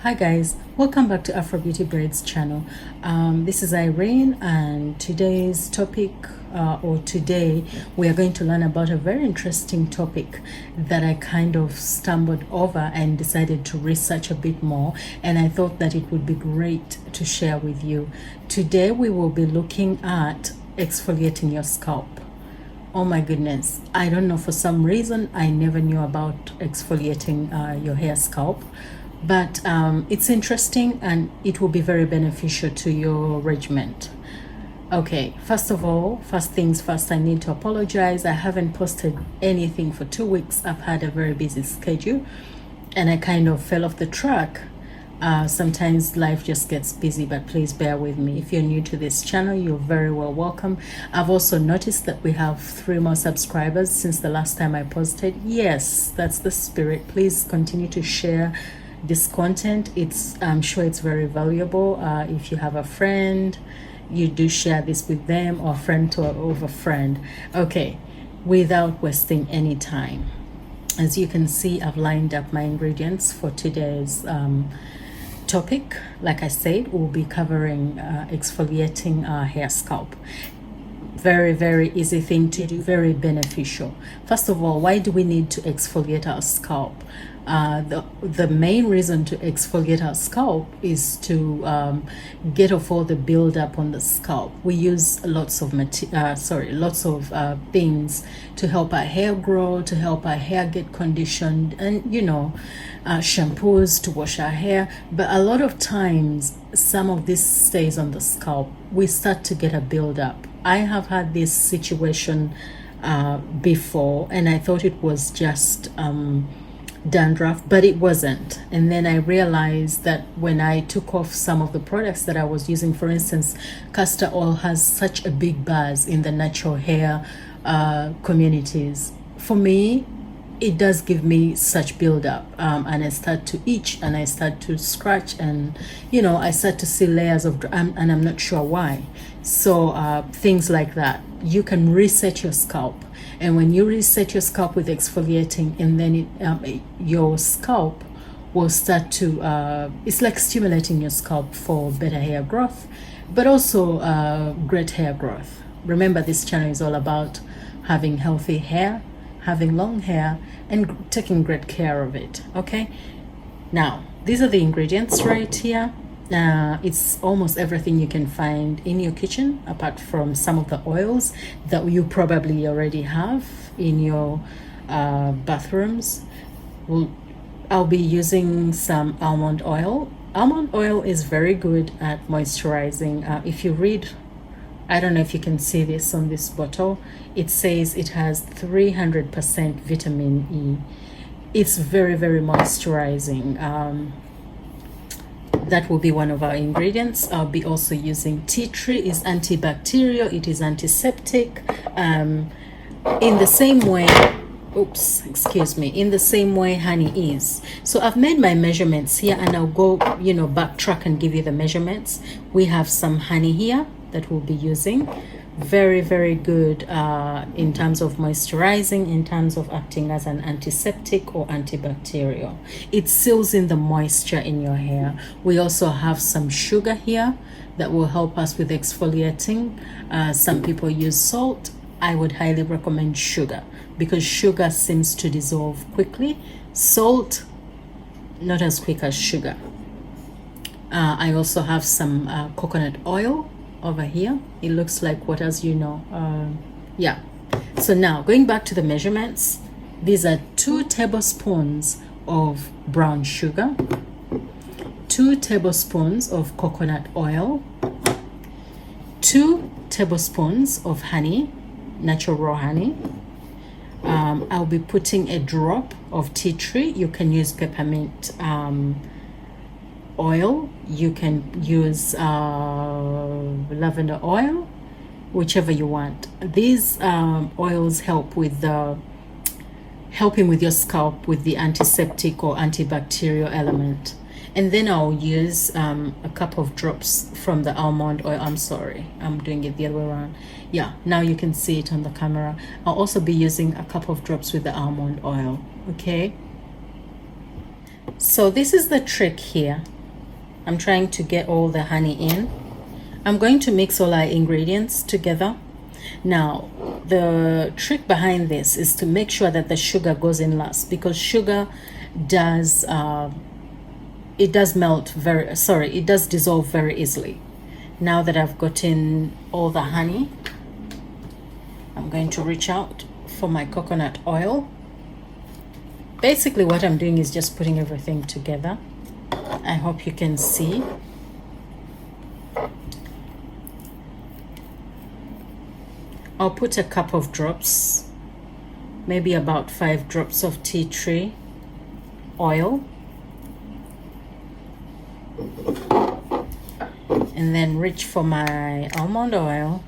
Hi guys, welcome back to Afro Beauty Braids channel. This is Irene, and today's topic today we are going to learn about a very interesting topic that I kind of stumbled over and decided to research a bit more, and I thought that it would be great to share with you. Today we will be looking at exfoliating your scalp. Oh my goodness, I don't know, for some reason I never knew about exfoliating your hair scalp, but it's interesting and it will be very beneficial to your regimen. Okay, first things first, I need to apologize. I haven't posted anything for 2 weeks. I've had a very busy schedule and I kind of fell off the track. Sometimes life just gets busy, but please bear with me. If you're new to this channel, you're very well welcome. I've also noticed that we have 3 more subscribers since the last time I posted. Yes, that's the spirit. Please continue to share this content. I'm sure it's very valuable. If you have a friend, you do share this with them, or friend to over friend. Okay, without wasting any time, as you can see, I've lined up my ingredients for today's topic. Like I said, we'll be covering exfoliating our hair scalp. Very easy thing to do, very beneficial. First of all, why do we need to exfoliate our scalp? The main reason to exfoliate our scalp is to get off all the buildup on the scalp. We use lots of things to help our hair grow, to help our hair get conditioned, and shampoos to wash our hair. But a lot of times, some of this stays on the scalp. We start to get a buildup. I have had this situation before, and I thought it was just dandruff, but it wasn't. And then I realized that when I took off some of the products that I was using, for instance, castor oil has such a big buzz in the natural hair communities. For me, it does give me such buildup, and I start to itch and I start to scratch, and I start to see layers of and I'm not sure why. So things like that. You can reset your scalp, and when you reset your scalp with exfoliating, and then your scalp will start to it's like stimulating your scalp for better hair growth, but also great hair growth. Remember, this channel is all about having healthy hair, having long hair, and taking great care of it. Okay, now these are the ingredients right here. It's almost everything you can find in your kitchen, apart from some of the oils that you probably already have in your bathrooms. I'll be using some almond oil. Almond oil is very good at moisturizing. If you read, I don't know if you can see this on this bottle, it says it has 300% vitamin E. It's very moisturizing. That will be one of our ingredients. I'll be also using tea tree. It's antibacterial, it is antiseptic. In the same way, in the same way honey is. So I've made my measurements here, and I'll go backtrack and give you the measurements. We have some honey here that we'll be using. Very good in terms of moisturizing, in terms of acting as an antiseptic or antibacterial. It seals in the moisture in your hair. We also have some sugar here that will help us with exfoliating. Some people use salt. I would highly recommend sugar, because sugar seems to dissolve quickly. Salt, not as quick as sugar. I also have some coconut oil over here. It looks like what, as you know. Yeah, so now going back to the measurements, these are 2 tablespoons of brown sugar, 2 tablespoons of coconut oil, 2 tablespoons of honey, natural raw honey. I'll be putting a drop of tea tree. You can use peppermint oil, you can use lavender oil, whichever you want. These oils help with helping with your scalp with the antiseptic or antibacterial element. And then I'll use a couple of drops from the almond oil. I'm sorry, I'm doing it the other way around. Yeah, now you can see it on the camera. I'll also be using a couple of drops with the almond oil. Okay, so this is the trick here. I'm trying to get all the honey in. I'm going to mix all our ingredients together. Now, the trick behind this is to make sure that the sugar goes in last, because sugar does it does it does dissolve very easily. Now that I've gotten all the honey, I'm going to reach out for my coconut oil. Basically what I'm doing is just putting everything together. I hope you can see. I'll put a couple of drops, maybe about 5 drops of tea tree oil, and then reach for my almond oil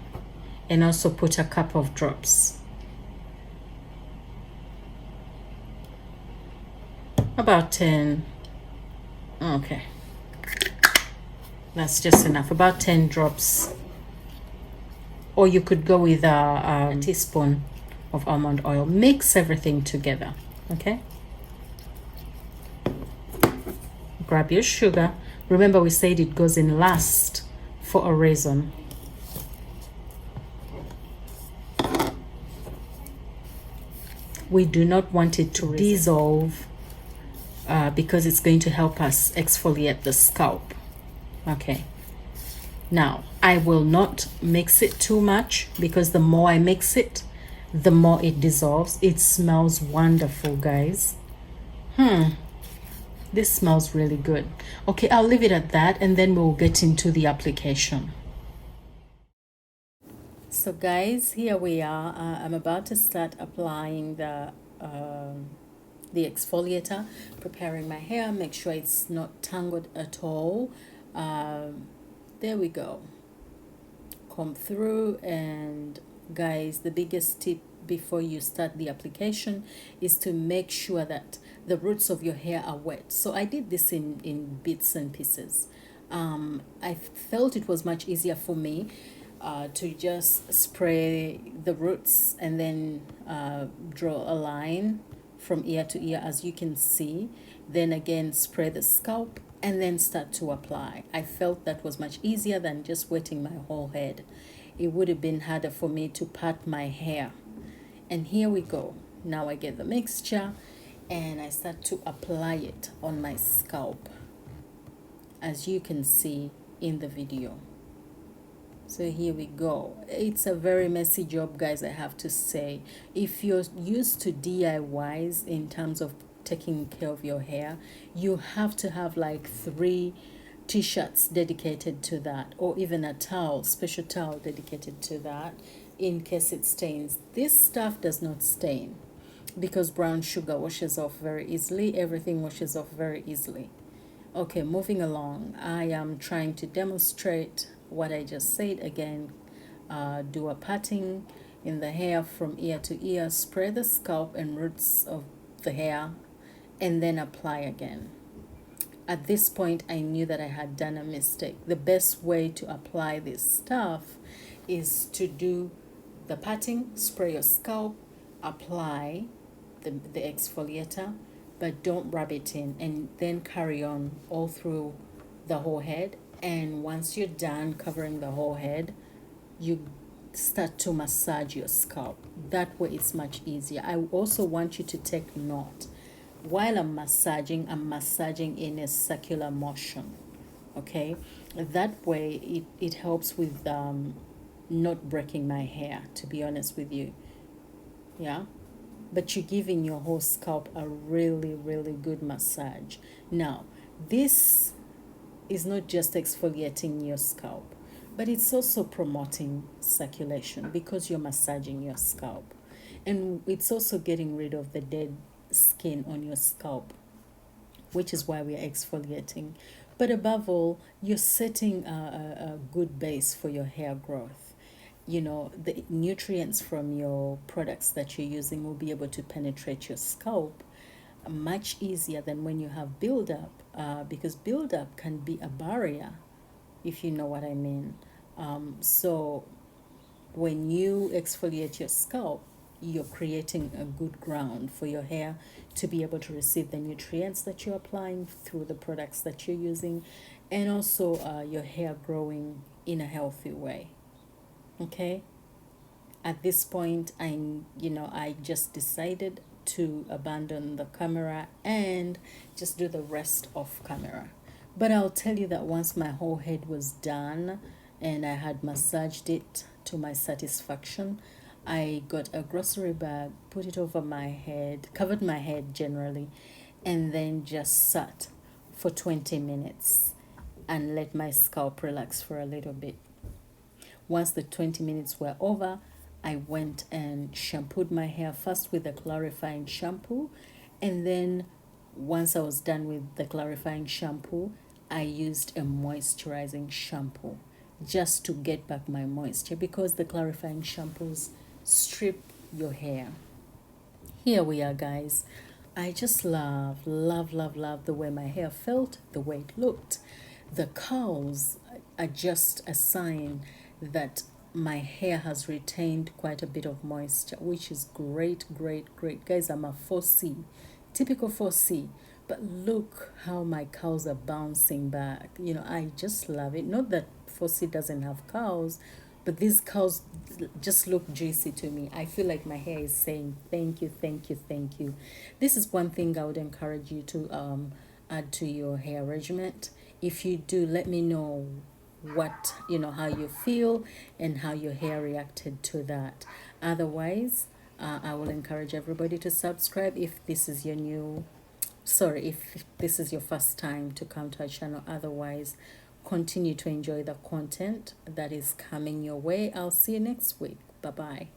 and also put a couple of drops, about 10. Okay, that's just enough, about 10 drops. Or you could go with a teaspoon of almond oil. Mix everything together, okay? Grab your sugar. Remember, we said it goes in last for a reason. We do not want it to dissolve because it's going to help us exfoliate the scalp. Okay. Now, I will not mix it too much, because the more I mix it, the more it dissolves. It smells wonderful, guys. This smells really good. Okay, I'll leave it at that, and then we'll get into the application. So guys, here we are. I'm about to start applying the exfoliator, preparing my hair, make sure it's not tangled at all. There we go. Comb through. And guys, the biggest tip before you start the application is to make sure that the roots of your hair are wet. So I did this in bits and pieces. I felt it was much easier for me to just spray the roots and then draw a line from ear to ear, as you can see. Then again, spray the scalp and then start to apply. I felt that was much easier than just wetting my whole head. It would have been harder for me to part my hair. And here we go. Now I get the mixture and I start to apply it on my scalp, as you can see in the video. So here we go. It's a very messy job, guys, I have to say. If you're used to DIYs in terms of taking care of your hair, you have to have like 3 t-shirts dedicated to that, or even a towel, special towel dedicated to that in case it stains. This stuff does not stain because brown sugar washes off very easily. Everything washes off very easily. Okay, moving along. I am trying to demonstrate what I just said again. Do a patting in the hair from ear to ear, spray the scalp and roots of the hair, and then apply again. At this point, I knew that I had done a mistake. The best way to apply this stuff is to do the patting, spray your scalp, apply the exfoliator, but don't rub it in, and then carry on all through the whole head. And once you're done covering the whole head, you start to massage your scalp. That way it's much easier. I also want you to take note. While I'm massaging in a circular motion, okay? That way it helps with not breaking my hair, to be honest with you. Yeah? But you're giving your whole scalp a really, really good massage. Now, this is not just exfoliating your scalp, but it's also promoting circulation because you're massaging your scalp. And it's also getting rid of the dead skin on your scalp, which is why we're exfoliating. But above all, you're setting a good base for your hair growth. You know, the nutrients from your products that you're using will be able to penetrate your scalp much easier than when you have buildup, because buildup can be a barrier, if you know what I mean. So when you exfoliate your scalp, you're creating a good ground for your hair to be able to receive the nutrients that you're applying through the products that you're using, and also your hair growing in a healthy way. Okay, at this point, I just decided to abandon the camera and just do the rest off camera. But I'll tell you that once my whole head was done and I had massaged it to my satisfaction, I got a grocery bag, put it over my head, covered my head generally, and then just sat for 20 minutes and let my scalp relax for a little bit. Once the 20 minutes were over, I went and shampooed my hair first with a clarifying shampoo, and then once I was done with the clarifying shampoo, I used a moisturizing shampoo just to get back my moisture because the clarifying shampoos strip your hair. Here we are, guys. I just love the way my hair felt, the way it looked. The curls are just a sign that my hair has retained quite a bit of moisture, which is great, great, great. Guys, I'm a 4C, typical 4C. But look how my curls are bouncing back. I just love it. Not that 4C doesn't have curls, but these curls just look juicy to me. I feel like my hair is saying thank you, thank you, thank you. This is one thing I would encourage you to add to your hair regimen. If you do, let me know how you feel and how your hair reacted to that. Otherwise, I will encourage everybody to subscribe if this is your new sorry if this is your first time to come to our channel. Otherwise, continue to enjoy the content that is coming your way. I'll see you next week. Bye bye.